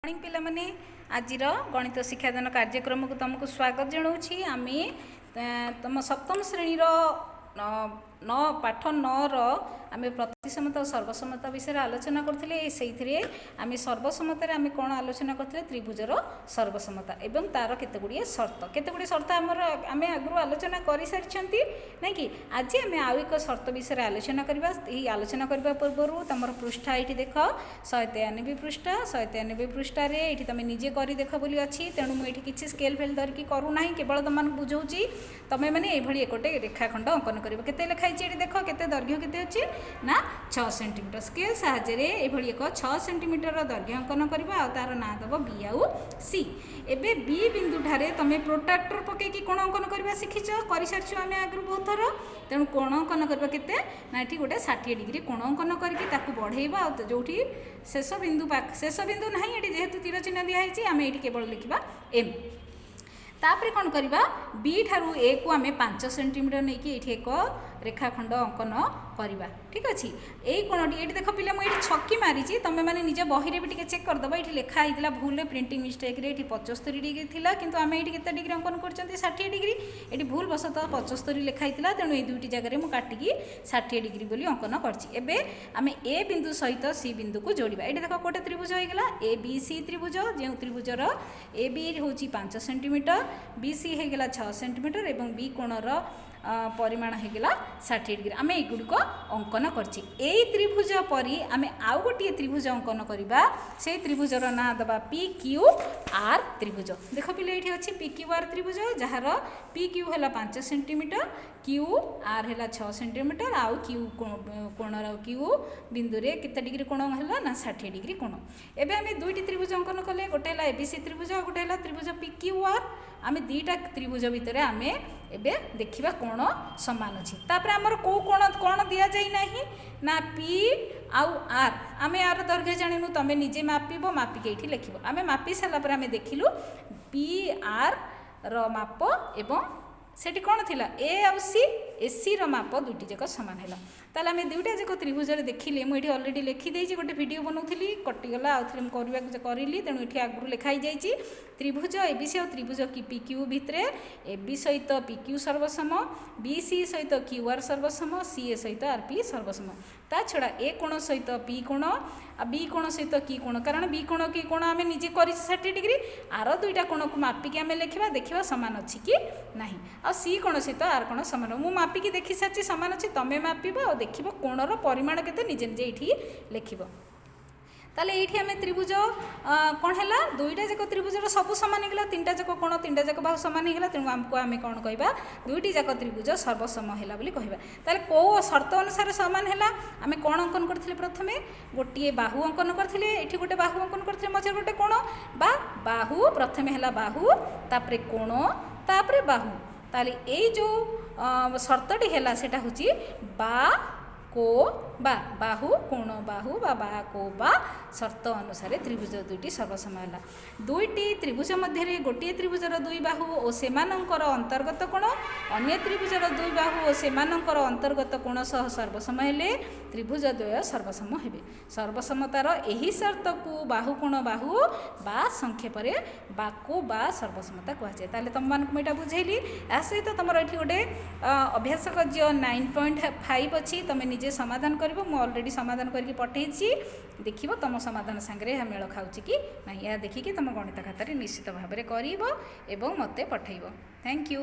Morning पिला माने आज गणित शिक्षादान कार्यक्रम को तुमको स्वागत जनाऊँगी। आम तुम सप्तम श्रेणी पाठ 9 आम प्रतिसमत और सर्वसमत विषय आलोचना करते आम सर्वसमत आम कौन आलोचना करते त्रिभुजर सर्वसमता एवं तार केतगुड़िए शर्त आमर आम आगु आलोचना कर सारी ना कि आज आम आउ एक शर्त विषय आलोचना करवा। आलोचना करने पूर्व तुम पृष्ठा ये देख 193 पृष्ठा 193 पृष्ठार ये तुम निजे कर देख बोली अच्छी। तेणु मुझे किसी स्केल फेल धरिकी करूना केवल तुम बुझाऊँगी तुम मैंने ये गोटे रेखाखंड अंकन कर केते लिखाई ये देख के दैर्घ्य केते अच्छी ना 6 सेंटीमीटर स्केल साहाय्य एक 6 सेंटीमीटर दैर्घ्य अंकन करवा तार ना दब बी आउ सी। एबे बी बिंदु ठारे तुम प्रोट्राक्टर पकईकि कोण अंकन करवा शिखिच कर सारी आम आगु बहुत थर। तेणु कोण अंकन करवा केते ना ये गोटे 60 डिग्री कोण अंकन करके बढ़ेवा जो शेष बिंदु ना ये जेहेतु तीर चिन्ह दिखाई आम ये केवल लिखा एम। तापर कौन करवा बी ठारू ए को आम 5 सेंटीमीटर नहीं कि ये एक रेखाखंड अंकन करवा। ठीक अच्छे यही कोणटी ये देख पिले मुझे छकी मारी तुम मैंने निज बही भी टे चेक करदे ये लिखाई भूल प्रिंटिंग मिस्टेक रे 75 डिग्री थी कि आम ये केते डिग्री अंकन कर 60 डिग्री ये भूल बसतः 75 लिखाई तेणु ये दुईटी जगह मुझे काटिकी 60 डिग्री बोली अंकन कर आम ए बिंदु सहित सी बिंदु को जोड़ा। ये देख गोटे त्रिभुज होगा ए बी सी त्रिभुज जो त्रिभुजर ए बी हूँ 5 सेंटीमीटर बी सी होगा 6 सेंटीमीटर और बी कोणर परिमाण होगा 60 डिग्री आम युड़क अंकन त्रिभुज परी आम आउ गोटे त्रिभुज अंकन करवा से त्रिभुजर ना दबा पी क्यू आर त्रिभुज। देख पिले ये अच्छी पी क्यू आर त्रिभुज जार पी क्यू है 5 सेंटीमीटर क्यू आर है 6 सेंटीमीटर आउ क्यू कोणर क्यू बिंदु रे केते डिग्री कोण है ना 60 डिग्री कोण। एबे आम दुईटी त्रिभुज अंकन कले गोटे है एबीसी त्रिभुज गोटे है त्रिभुज पी क्यू आर आम दुईटा त्रिभुज भितर आम एबे देखिबा कोण समान अच्छी। तापर आमर को कोण दि जाए ना पी आउ आर आम यार दैर्घ्य जानू तुम निजे मापिब मापिक ये लिख आम मापी सारापर आम देखिलु पी आर राप एवं सेठी कौन थिला ए आउ सी एसी माप दुईटी जाक सामान है। ताल आम दुईटा जाक त्रिभुज देखिले मुझे अलरेडी लिखिदे गोटे वीडियो बनाऊली कटिगला आउ थे करी तेणु ये आगु लिखाई जाइए त्रिभुज एबीसी और त्रिभुज पी क्यू भितर एबी सहित पी क्यू सर्वसम बी सी सहित क्यू आर सर्वसम सी ए सहित आर पी सर्वसम ता छड़ा ए कोण सहित पी कोण आ बी कोण सहित की कोण कारण बी कोण की कोण आम निजे कर 60 डिग्री आर दुईटा कोण को मापिकी आम लिखा देखा सामान अच्छी कि ना आ सी कोण सहित आर कोण सामान मु मापिकी देखी सारी सामान अच्छी तुम मापिब और देख कोणर परिमाण केते निजे निजे ये लिख। ताले ये आम त्रिभुज कौन है दुईटा जाक त्रिभुजर सब सामान होगा 3टा जाक कोण 3टा जाक बाहु सामान होगा तेणु आमको आम कौन कह दुईटी जाक त्रिभुज सर्वसम है बोली कहवा। ताले कौ शर्त अनुसार सामान है आम कौन अंकन करथिले प्रथमे गोटे बाहु अंकन करथिले एठी गोटे बाहु अंकन करथिले मझे गोटे कोण बा बाहु प्रथमे है बाहु तापरे कोण तापरे बाहु। ताले ये जो शर्तटी है सेटा होची बा को बा बाहु कोण बाहु बा को बा शर्त अनुसार त्रिभुज दुईटी सर्वसम है। दुईटी त्रिभुज मध्य गोटे त्रिभुजर दुई बाहु और सेमानंकर अंतर्गत कोण अन्य त्रिभुजर दुई बाहु और सेमानंकर अंतर्गत कोण सह सर्वसम हेले त्रिभुज द्वय सर्वसम हेबे। सर्वसमतार यही शर्त को बाहु कोण बाहु बा संक्षेप बाको बा सर्वसमता कहुए। ताले तुम मानक मुझे बुझेली या सहित तुम ये गोटे अभ्यास कार्य 9.5 अच्छी तुम निजे समाधान कर ऑलरेडी समाधान करके पठे देख तुम समाधान सांगे मेल खाऊँ कि ना यह देखिकी तुम गणित खाता निश्चित भाव में कर मत पठेब। Thank you.